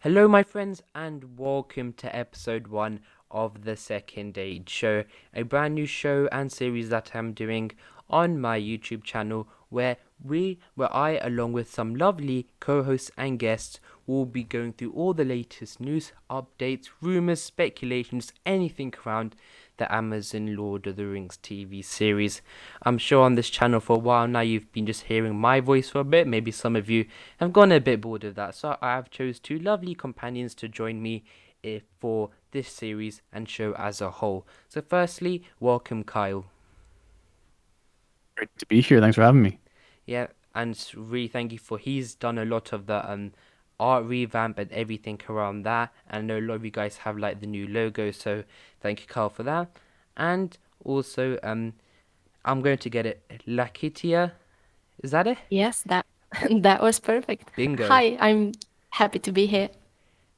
Hello, my friends, and welcome to episode one of the Second Age Show, a brand new show and series that I'm doing on my YouTube channel where I, along with some lovely co-hosts and guests, will be going through all the latest news, updates, rumors, speculations, anything around the Amazon Lord of the Rings TV series. I'm sure on this channel for a while now you've been just hearing my voice for a bit. Maybe some of you have gone a bit bored of that, so I have chose two lovely companions to join me for this series and show as a whole. So firstly, welcome Kyle. Great to be here. Thanks for having me. Yeah, and really thank you for he's done a lot of the art revamp and everything around that. And I know a lot of you guys have like the new logo, so thank you Kyle for that. And also I'm going to get it Lakitia. Is that it? Yes, that that was perfect. Bingo. Hi, I'm happy to be here.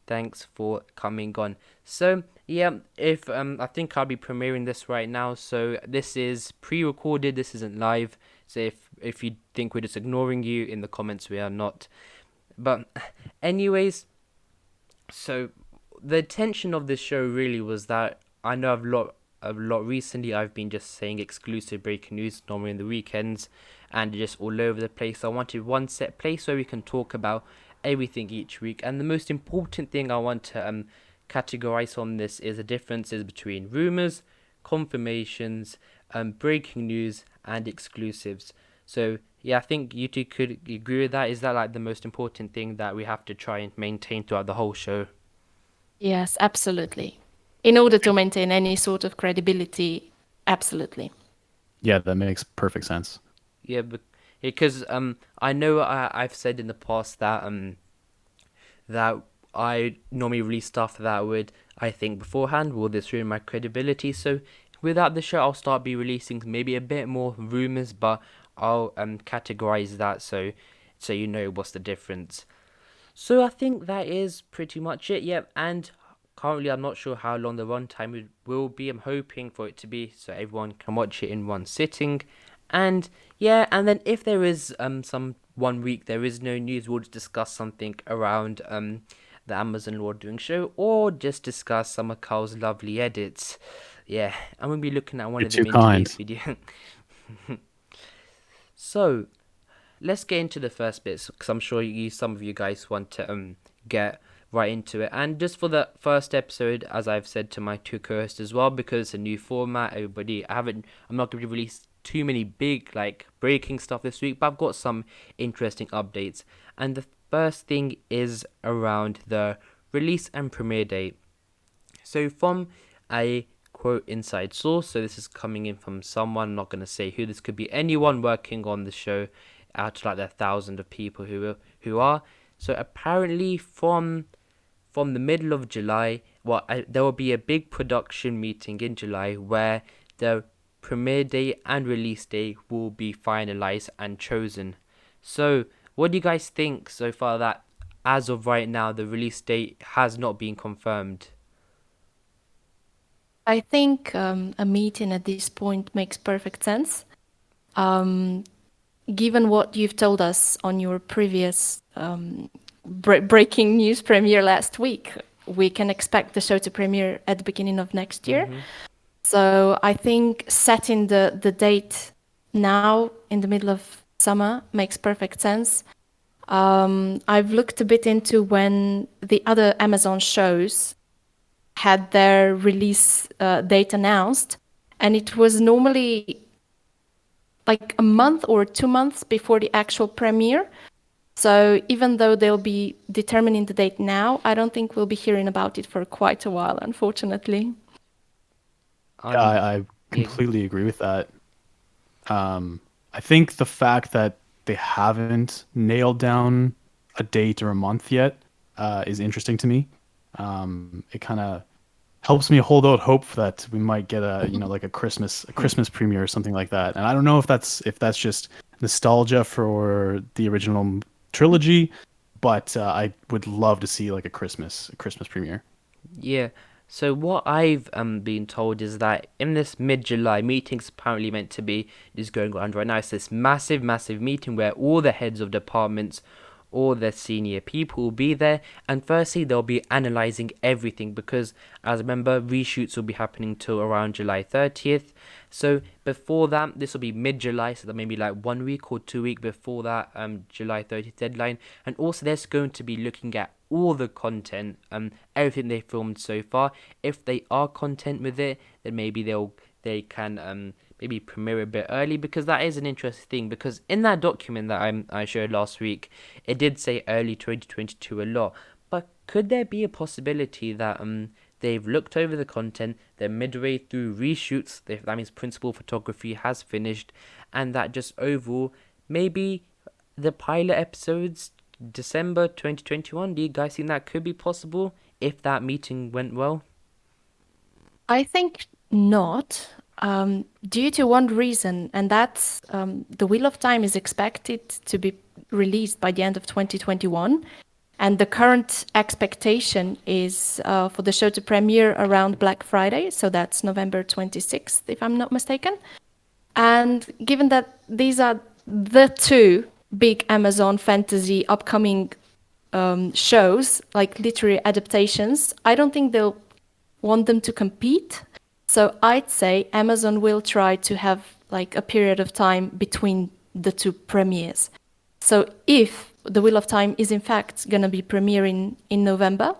Thanks for coming on. So yeah, if I think I'll be premiering this right now. So this is pre-recorded. This isn't live. So if you think we're just ignoring you in the comments, we are not. But anyways, so the intention of this show really was that I know a lot recently. I've been just saying exclusive breaking news normally in the weekends, and just all over the place. I wanted one set place where we can talk about everything each week. And the most important thing I want to categorize on this is the differences between rumors, confirmations, breaking news, and exclusives. So yeah, I think you two could agree with that. Is that like the most important thing that we have to try and maintain throughout the whole show? Yes, absolutely. In order to maintain any sort of credibility, absolutely. Yeah, that makes perfect sense. Yeah, because I know I've said in the past that that I normally release stuff that would I think beforehand will this ruin my credibility. So without the show, I'll start be releasing maybe a bit more rumors, but I'll categorize that so you know what's the difference. So I think that is pretty much it. Yep, and currently I'm not sure how long the runtime will be. I'm hoping for it to be so everyone can watch it in one sitting. And yeah, and then if there is some one week there is no news, we'll just discuss something around the Amazon Lord doing show or just discuss some of Carl's lovely edits. Yeah, I'm gonna be looking at one You're of too them in today's kind. video. So let's get into the first bits because I'm sure some of you guys want to get right into it. And just for the first episode, as I've said to my two co-hosts as well, because it's a new format, everybody, I'm not going to release too many big like breaking stuff this week, but I've got some interesting updates. And the first thing is around the release and premiere date. So from a quote inside source, so this is coming in from someone, I'm not going to say who, this could be anyone working on the show out of like the thousands of people who are. So apparently from the middle of July, there will be a big production meeting in July where the premiere date and release date will be finalized and chosen. So what do you guys think so far that as of right now the release date has not been confirmed? I think a meeting at this point makes perfect sense. Um, Given what you've told us on your previous breaking news premiere last week, we can expect the show to premiere at the beginning of next year. Mm-hmm. So I think setting the date now in the middle of summer makes perfect sense. I've looked a bit into when the other Amazon shows had their release date announced, and it was normally like a month or 2 months before the actual premiere. So even though they'll be determining the date now, I don't think we'll be hearing about it for quite a while, unfortunately. Yeah, Um, I yeah, completely agree with that. I think the fact that they haven't nailed down a date or a month yet is interesting to me. It kind of helps me hold out hope that we might get like a Christmas premiere or something like that. And I don't know if that's just nostalgia for the original trilogy, but I would love to see like a Christmas premiere. yeah. So what I've been told is that in this mid-July meeting's apparently meant to be is going on right now. It's this massive, massive meeting where all the heads of departments, all the senior people will be there, and firstly they'll be analyzing everything because, as remember, reshoots will be happening till around July 30th. So before that, this will be mid-July, so that maybe like 1 week or 2 week before that July 30th deadline. And also they're going to be looking at all the content, everything they filmed so far. If they are content with it, then maybe they can maybe premiere a bit early, because that is an interesting thing, because in that document that I showed last week, it did say early 2022 a lot. But could there be a possibility that they've looked over the content, they're midway through reshoots, that means principal photography has finished, and that just overall maybe the pilot episodes December 2021? Do you guys think that could be possible if that meeting went well? I think not, due to one reason, and that's The Wheel of Time is expected to be released by the end of 2021. And the current expectation is for the show to premiere around Black Friday. So that's November 26th, if I'm not mistaken. And given that these are the two big Amazon fantasy upcoming shows, like literary adaptations, I don't think they'll want them to compete. So I'd say Amazon will try to have like a period of time between the two premieres. So if The Wheel of Time is in fact going to be premiering in November,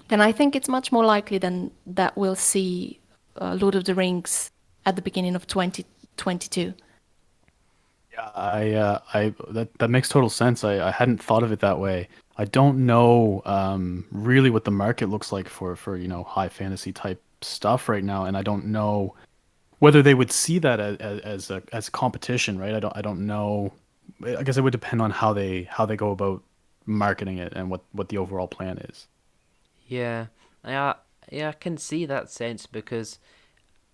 then I think it's much more likely than that we'll see Lord of the Rings at the beginning of 2022. Yeah, that makes total sense. I hadn't thought of it that way. I don't know really what the market looks like for high fantasy type stuff right now, and I don't know whether they would see that as competition, right? I don't know. I guess it would depend on how they go about marketing it and what the overall plan is. Yeah, I can see that sense, because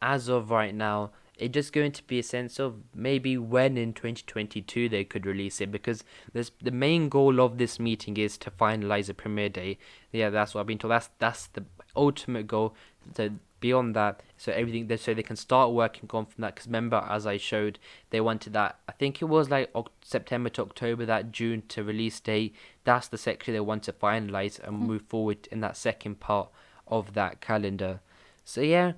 as of right now, it's just going to be a sense of maybe when in 2022 they could release it, because the main goal of this meeting is to finalize a premiere date. Yeah, that's what I've been told. That's the ultimate goal. So beyond that, so they can start working on from that. Because remember, as I showed, they wanted that. I think it was like September to October, that June to release date. That's the section they want to finalize and move forward in that second part of that calendar. So yeah.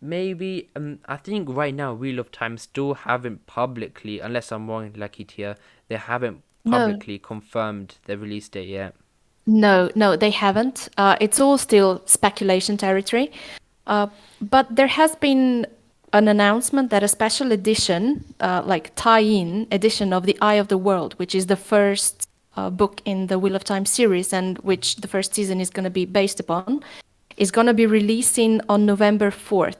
Maybe I think right now Wheel of Time still haven't publicly, unless I'm wrong, Lucky Tia, they haven't No, publicly confirmed the release date yet. no, they haven't. It's all still speculation territory. But there has been an announcement that a special edition, like tie-in edition of The Eye of the World, which is the first book in the Wheel of Time series and which the first season is going to be based upon, is going to be releasing on November 4th.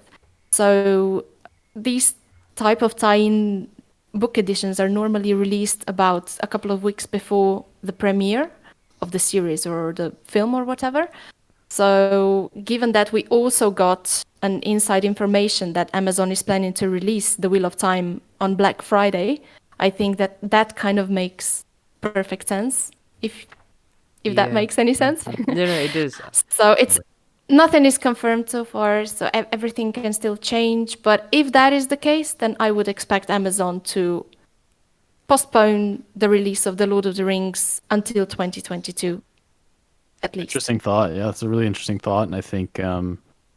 So these type of tie-in book editions are normally released about a couple of weeks before the premiere of the series or the film or whatever. So given that we also got an inside information that Amazon is planning to release The Wheel of Time on Black Friday, I think that kind of makes perfect sense, if that Yeah. makes any sense. No, it does. So it's nothing is confirmed so far, so everything can still change. But if that is the case, then I would expect Amazon to postpone the release of The Lord of the Rings until 2022, at least. Interesting thought. Yeah, it's a really interesting thought, and I think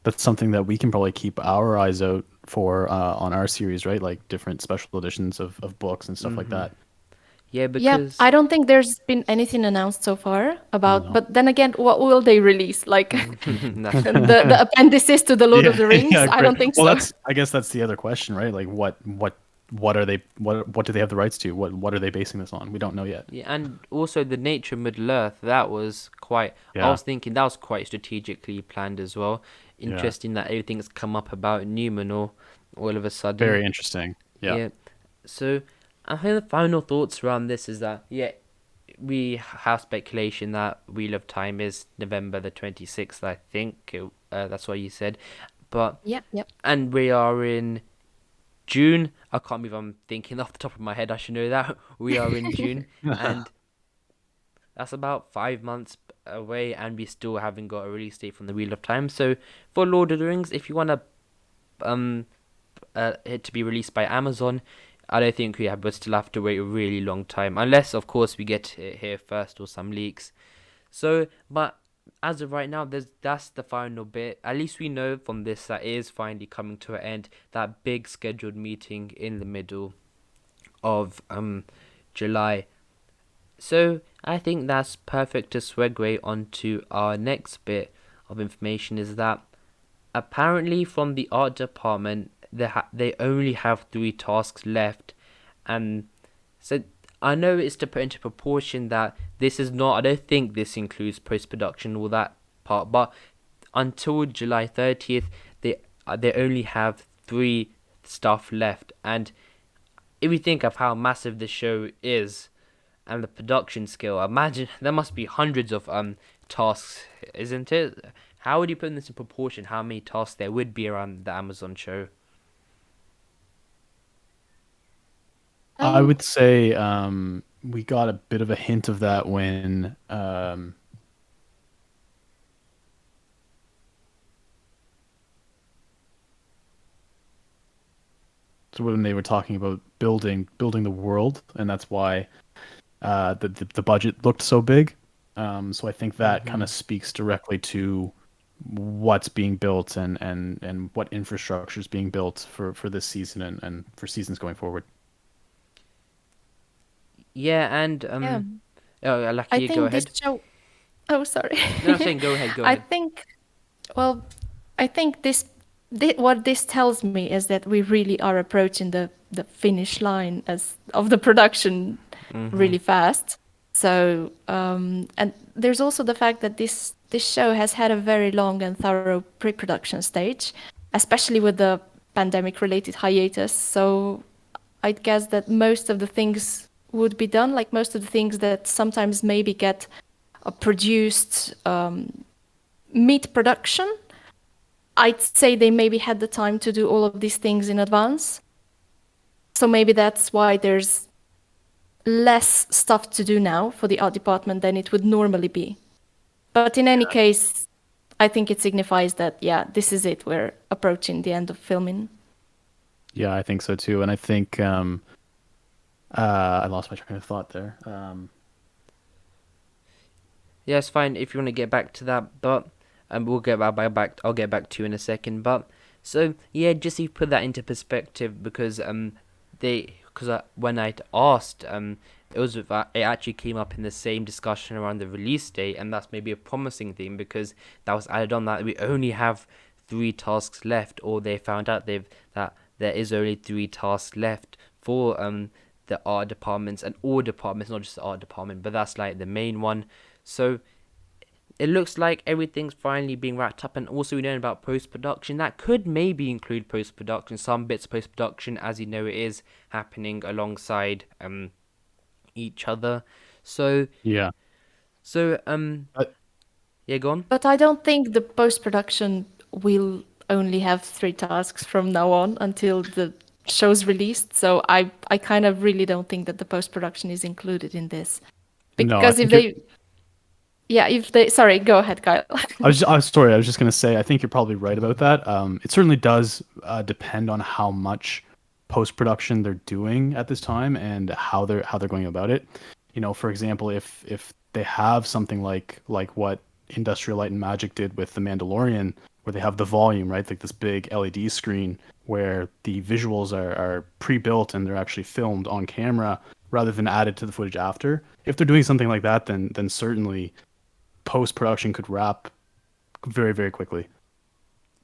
that's something that we can probably keep our eyes out for on our series, right? Like different special editions of books and stuff like that. Yeah, Yeah, because I don't think there's been anything announced so far about, No. but then again, what will they release? Like that's the appendices to The Lord of the Rings? I great. don't think Well, so. I guess that's the other question, right? Like what are they what do they have the rights to? What are they basing this on? We don't know yet. yeah, and also the nature of Middle Earth. That was quite. I Yeah. was thinking that was quite strategically planned as well. Yeah. Interesting that everything's come up about Numenor all of a sudden. Very interesting. Yeah. Yeah. So I think the final thoughts around this is that we have speculation that Wheel of Time is November the 26th. I think that's what you said, but Yeah, yep. and we are in June. I can't believe I'm thinking off the top of my head. I should know that we are in June, and that's about 5 months away, and we still haven't got a release date from the Wheel of Time. So for Lord of the Rings, if you want to it to be released by Amazon, I don't think we'll still have to wait a really long time, unless of course we get it here first or some leaks. So, but as of right now, that's the final bit. At least we know from this that it is finally coming to an end. That big scheduled meeting in the middle of July. So I think that's perfect to segue onto our next bit of information. Is that apparently from the art department they only have 3 tasks left, and so I know it's to put into proportion that this is not. I don't think this includes post production or that part, but until July 30th, they only have 3 stuff left, and if you think of how massive the show is and the production skill, imagine there must be hundreds of tasks, isn't it? How would you put this in proportion? How many tasks there would be around the Amazon show? I would say we got a bit of a hint of that when so when they were talking about building the world, and that's why the budget looked so big. So I think that kind of speaks directly to what's being built and what infrastructure is being built for this season and for seasons going forward. Yeah, and Yeah. oh, I Lucky, go think this ahead. show. Oh, sorry. No, I'm saying go ahead, go I ahead. think, well, I think what this tells me is that we really are approaching the finish line as of the production really fast. So, and there's also the fact that this show has had a very long and thorough pre-production stage, especially with the pandemic-related hiatus. So, I guess that most of the things would be done, like most of the things that sometimes maybe get produced mid-production. I'd say they maybe had the time to do all of these things in advance. So maybe that's why there's less stuff to do now for the art department than it would normally be. But in any case, I think it signifies that, yeah, this is it. We're approaching the end of filming. Yeah, I think so too. And I think I lost my train of thought there. Yeah, it's fine if you want to get back to that, but we'll get back. I'll get back to you in a second. But so yeah, just to put that into perspective, because when I asked it actually came up in the same discussion around the release date, and that's maybe a promising thing because that was added on that we only have 3 tasks left, or they found out that there is only 3 tasks left for the art departments and all departments, not just the art department, but that's like the main one. So it looks like everything's finally being wrapped up, and also we know about post-production. That could maybe include post-production, some bits of post-production, as you know it is happening alongside each other. So Yeah. so But yeah, go on. But I don't think the post-production will only have 3 tasks from now on until the show's released. So I kind of really don't think that the post-production is included in this. no, I Because if think you're, they, yeah, if they, sorry, go ahead, Kyle. sorry, I was just gonna say I think you're probably right about that. It certainly does depend on how much post production they're doing at this time and how they're going about it. You know, for example, if they have something like what Industrial Light and Magic did with The Mandalorian, where they have the volume, right, like this big LED screen where the visuals are pre-built and they're actually filmed on camera rather than added to the footage after. If they're doing something like that, then certainly post production could wrap very, very quickly.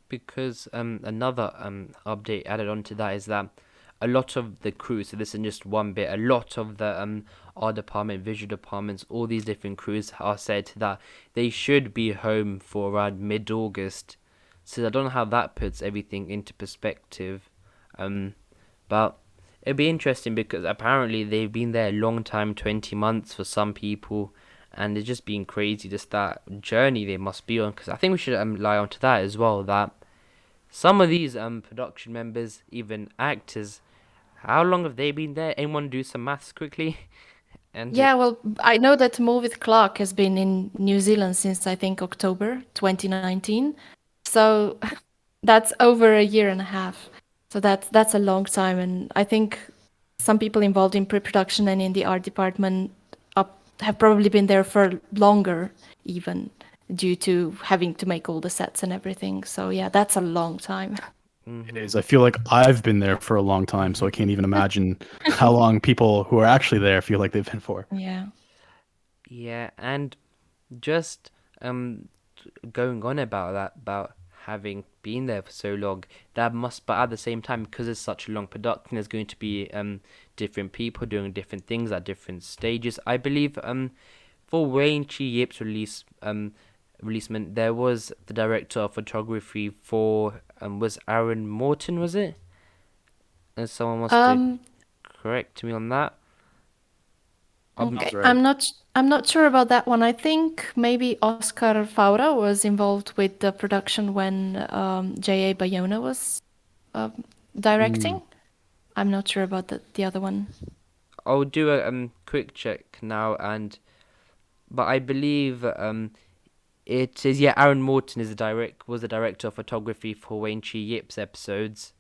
Because another update added on to that is that a lot of the crews, so this isn't just one bit, a lot of the art department, visual departments, all these different crews are said that they should be home for around mid-August. So I don't know how that puts everything into perspective. But it'd be interesting because apparently they've been there a long time, 20 months for some people, and it's just been crazy just that journey they must be on. Because I think we should lie onto that as well, that some of these production members, even actors, how long have they been there? Anyone do some maths quickly? And Yeah, well, I know that Morvith Clark has been in New Zealand since I think October 2019. So that's over a year and a half. So that's a long time, and I think some people involved in pre-production and in the art department have probably been there for longer, even due to having to make all the sets and everything. So yeah, that's a long time. It is. I feel like I've been there for a long time, so I can't even imagine how long people who are actually there feel like they've been for. Yeah. Yeah, and just going on about that, about having been there for so long, that must, but at the same time, because it's such a long production, there's going to be different people doing different things at different stages. I believe for Wayne Chi Yip's releasement, there was the director of photography for was Aaron Morton, was it? And someone wants to correct me on that. Okay, Sounds right. I'm not sure about that one. I think maybe Oscar Faura was involved with the production when J.A. Bayona was directing. I'm not sure about the other one. I'll do a quick check now, but I believe it is, yeah, Aaron Morton is was the director of photography for Wayne Chi Yip's episodes.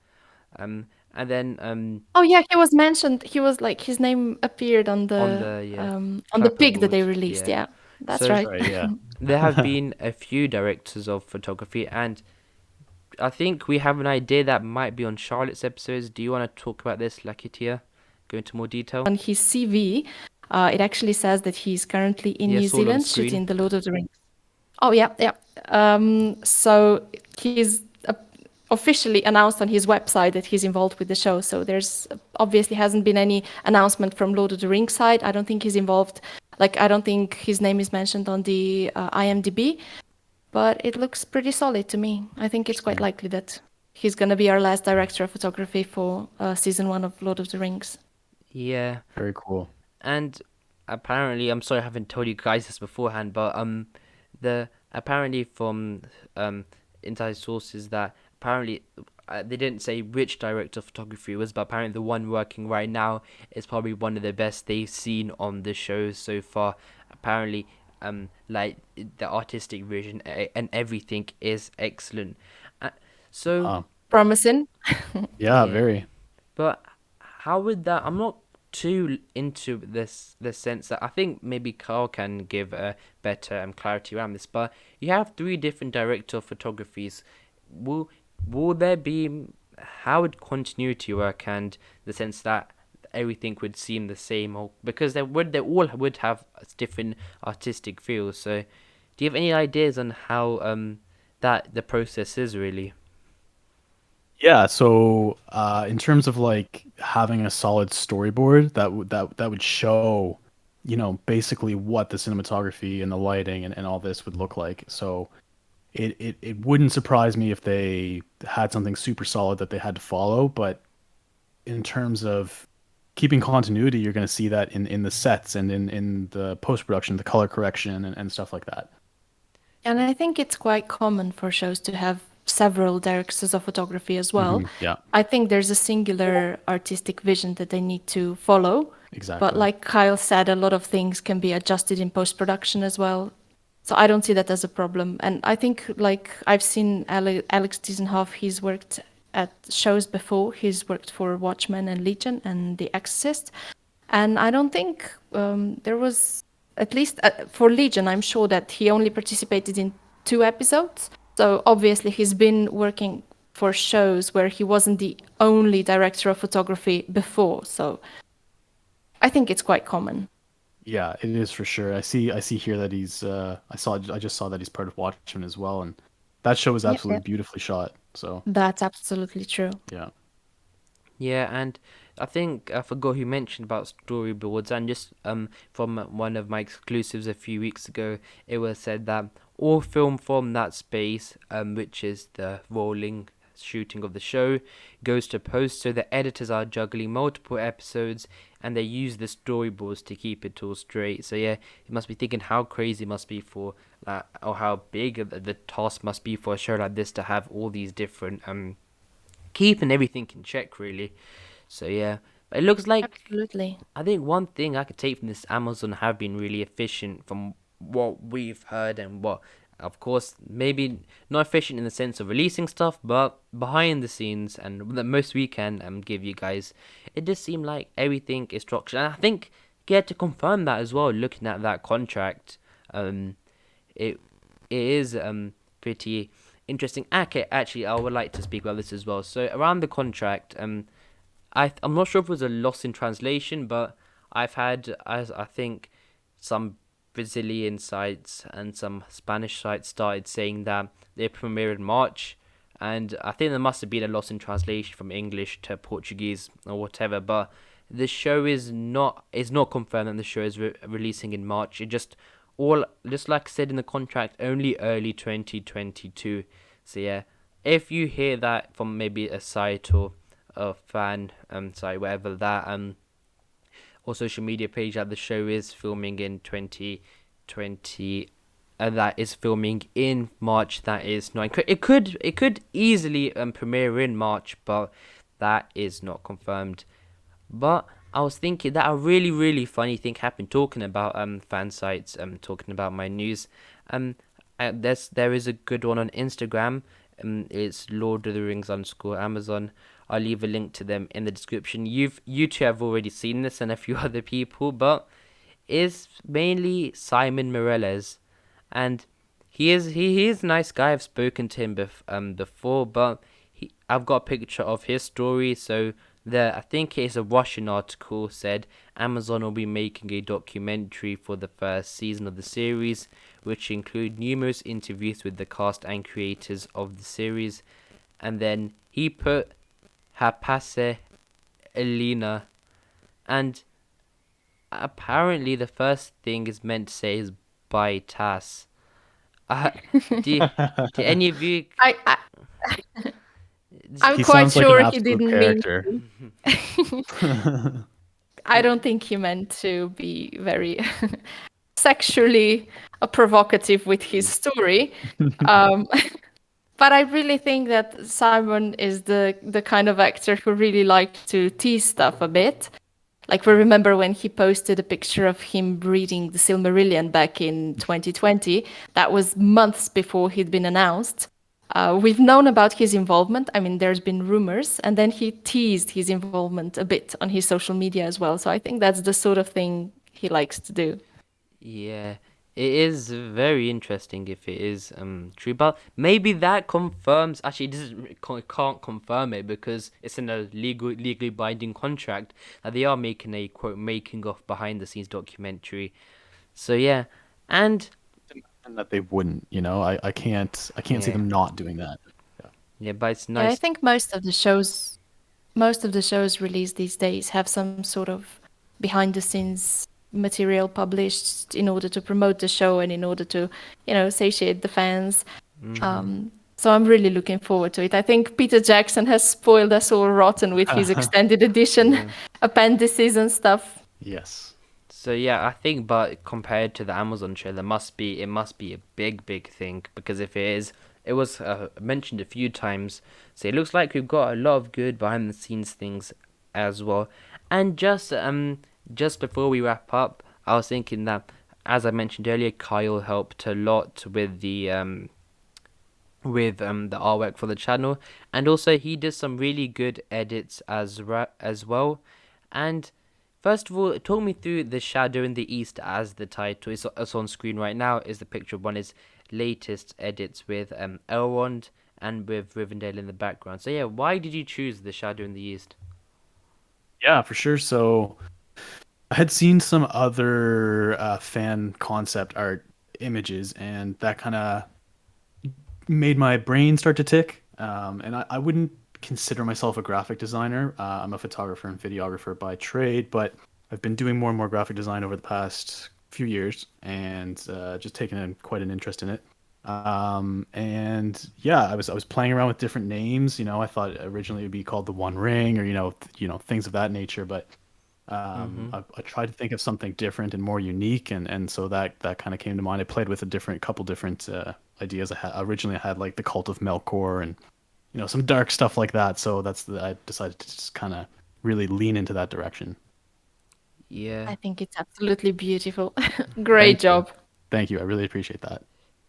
And then Oh yeah, he was mentioned. He was like his name appeared on on the the on the pig that clapperboard, they released. yeah. Yeah, that's So right. Right, yeah. there have been a few directors of photography, and I think we have an idea that might be on Charlotte's episodes. Do you want to talk about this, Lakitia? Go into more detail? On his CV, it actually says that he's currently in New Yes, all on Zealand screen. shooting The Lord of the Rings. Oh yeah, yeah. So he's officially announced on his website that he's involved with the show. So there's obviously hasn't been any announcement from Lord of the Rings side. I don't think he's involved. Like I don't think his name is mentioned on the IMDb, but it looks pretty solid to me. I think it's quite likely that he's gonna be our last director of photography for season 1 of Lord of the Rings. Yeah. Very cool. And apparently, I'm sorry I haven't told you guys this beforehand, but the apparently from inside sources that apparently they didn't say which director of photography it was, but apparently the one working right now is probably one of the best they've seen on the show so far. Apparently, like the artistic vision and everything is excellent. So Wow. Promising. Yeah, yeah. very. But how would that? I'm not too into this sense that I think maybe Carl can give a better clarity around this. But you have three different director of photographies. Will there be, how would continuity work, and the sense that everything would seem the same, or because they all would have different artistic feels. So do you have any ideas on how that the process is really? Yeah, so in terms of like having a solid storyboard that would show, basically what the cinematography and the lighting and all this would look like. So it wouldn't surprise me if they had something super solid that they had to follow, but in terms of keeping continuity, you're going to see that in the sets and in the post-production, the color correction and stuff like that. And I think it's quite common for shows to have several directors of photography as well. Yeah, I think there's a singular artistic vision that they need to follow. exactly. But like Kyle said, a lot of things can be adjusted in post production as well. So I don't see that as a problem. And I think like I've seen Alex Diesenhoff, he's worked at shows before. He's worked for Watchmen and Legion and The Exorcist. And I don't think there was, at least for Legion, I'm sure that he only participated in 2 episodes. So obviously he's been working for shows where he wasn't the only director of photography before. So I think it's quite common. Yeah, it is for sure. I see here that he's I just saw that he's part of Watchmen as well, and that show was Yep, absolutely yep. beautifully shot. So That's absolutely true. yeah. Yeah, and I think I forgot who mentioned about storyboards, and just from one of my exclusives a few weeks ago, it was said that all film from that space, which is the rolling shooting of the show, goes to post. So the editors are juggling multiple episodes, and they use the storyboards to keep it all straight. So yeah, you must be thinking how crazy it must be for or how big the task must be for a show like this to have all these different keeping everything in check really. So yeah, but it looks like Absolutely. I think one thing I could take from this, Amazon have been really efficient from what we've heard and what of course, maybe not efficient in the sense of releasing stuff, but behind the scenes and the most we can give you guys, it does seem like everything is structured. And I think get to confirm that as well, looking at that contract. Um, it it is pretty interesting. Okay, actually, I would like to speak about this as well. So around the contract, I'm not sure if it was a loss in translation, but I've had, as I think, some Brazilian sites and some Spanish sites started saying that they premiere in March, and I think there must have been a loss in translation from English to Portuguese or whatever. But the show is not confirmed that the show is releasing in March. It just like I said in the contract, only early 2022. So yeah, if you hear that from maybe a site or a fan site, whatever that or social media page that the show is filming in 2020, that is filming in March, that is not it could easily premiere in March, but that is not confirmed. But I was thinking that a really, really funny thing happened talking about fan sites, talking about my news. Um there is a good one on Instagram. It's Lord of the Rings underscore Amazon. I'll leave a link to them in the description. You two have already seen this and a few other people, but it's mainly Simon Morales, and he is a nice guy. I've spoken to him before, but I've got a picture of his story. So I think it's a Russian article said Amazon will be making a documentary for the first season of the series, which include numerous interviews with the cast and creators of the series. And then he put Hapase Elena, and apparently the first thing is meant to say is by Tas. Uh, do any of you? I I'm He quite sounds like an sure he absolute didn't mean. character. I don't think he meant to be very sexually provocative with his story. Um, but I really think that Simon is the kind of actor who really liked to tease stuff a bit. Like we remember when he posted a picture of him reading the Silmarillion back in 2020. That was months before he'd been announced. We've known about his involvement. I mean, there's been rumors, and then he teased his involvement a bit on his social media as well. So I think that's the sort of thing he likes to do. Yeah, it is very interesting if it is true, but maybe that confirms. Actually, it can't confirm it because it's in a legally binding contract that they are making a quote making of behind the scenes documentary. So yeah, and And that they wouldn't, I can't see yeah, them not doing that. yeah, but it's Yeah, I nice. think most of the shows released these days have some sort of behind the scenes material published in order to promote the show and in order to, satiate the fans. Mm-hmm. So I'm really looking forward to it. I think Peter Jackson has spoiled us all rotten with his extended edition Yeah. appendices and stuff. Yes. So yeah, I think, but compared to the Amazon show, it must be a big, big thing because if it is, it was mentioned a few times. So it looks like we've got a lot of good behind the scenes things as well. And just before we wrap up, I was thinking that, as I mentioned earlier, Kyle helped a lot with the artwork for the channel, and also he did some really good edits as well. And first of all, talk me through The Shadow in the East as the title. It's on screen right now. Is the picture of one his latest edits with Elrond and with Rivendell in the background. So yeah, why did you choose The Shadow in the East? Yeah, for sure. So I had seen some other fan concept art images, and that kind of made my brain start to tick. And I wouldn't consider myself a graphic designer. I'm a photographer and videographer by trade, but I've been doing more and more graphic design over the past few years, and just taken quite an interest in it. And yeah, I was playing around with different names. I thought originally it would be called the One Ring, or things of that nature. But Mm-hmm. I tried to think of something different and more unique, and so that kind of came to mind. I played with a couple different ideas. Originally I had like the Cult of Melkor and some dark stuff like that. So I decided to just kind of really lean into that direction. Yeah. I think it's absolutely beautiful. Great Thank you. job. Thank you. I really appreciate that.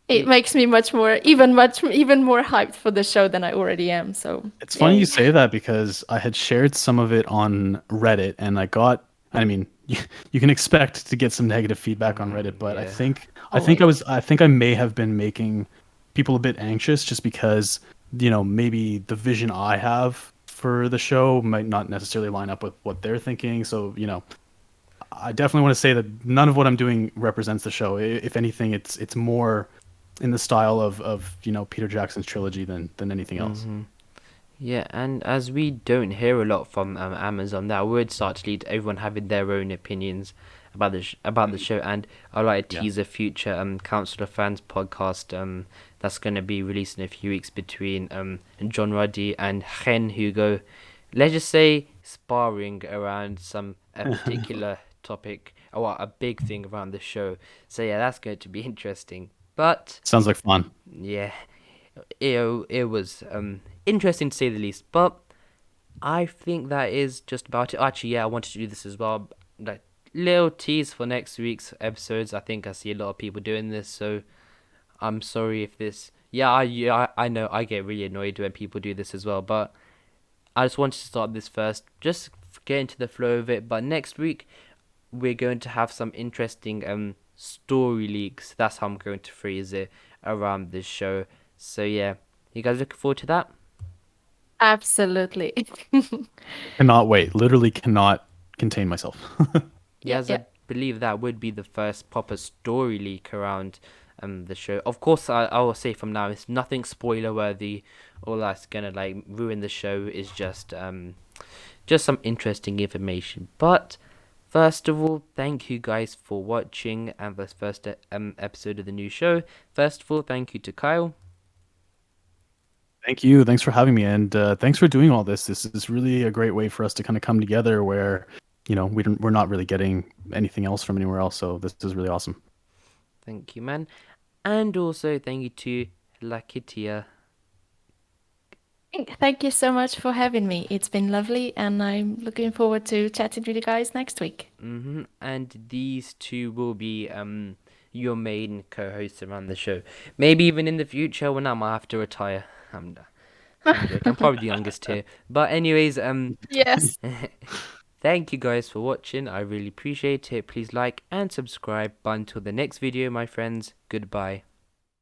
it makes me even more hyped for the show than I already am. So It's funny yay. you say that because I had shared some of it on Reddit and I mean, you can expect to get some negative feedback on Reddit, but yeah. I think I may have been making people a bit anxious just because, maybe the vision I have for the show might not necessarily line up with what they're thinking. So, I definitely want to say that none of what I'm doing represents the show. If anything, it's more in the style of Peter Jackson's trilogy than anything else. Yeah, and as we don't hear a lot from Amazon, that would start to lead to everyone having their own opinions about the show. And I'd like to Yeah. tease a future Council of Fans podcast that's going to be released in a few weeks between John Ruddy and Ren Hugo. Let's just say sparring around a particular topic or a big thing around the show. So yeah, that's going to be interesting. But Sounds like fun. yeah, it was interesting to say the least. But I think that is just about it. Actually, yeah, I wanted to do this as well. Like little tease for next week's episodes. I think I see a lot of people doing this, so I'm sorry if this. I know I get really annoyed when people do this as well. But I just wanted to start this first, just get into the flow of it. But next week we're going to have some interesting story leaks. That's how I'm going to phrase it around this show. So yeah, you guys looking forward to that? Absolutely. Cannot wait. Literally cannot contain myself. Yeah, Yeah, as yeah. I believe that would be the first proper story leak around the show. Of course, I will say from now, it's nothing spoiler worthy. All that's gonna like ruin the show is just some interesting information. But first of all, thank you guys for watching and this first episode of the new show. First of all, thank you to Kyle. Thank you. Thanks for having me, and thanks for doing all this. This is really a great way for us to kind of come together, where we're not really getting anything else from anywhere else. So this is really awesome. Thank you, man. And also thank you to Lakitia. Thank you so much for having me. It's been lovely, and I'm looking forward to chatting with you guys next week. And these two will be your main co-hosts around the show. Maybe even in the future when I might have to retire. I'm joking. I'm probably the youngest here. But anyways, Yes. thank you guys for watching. I really appreciate it. Please like and subscribe. But until the next video, my friends, goodbye.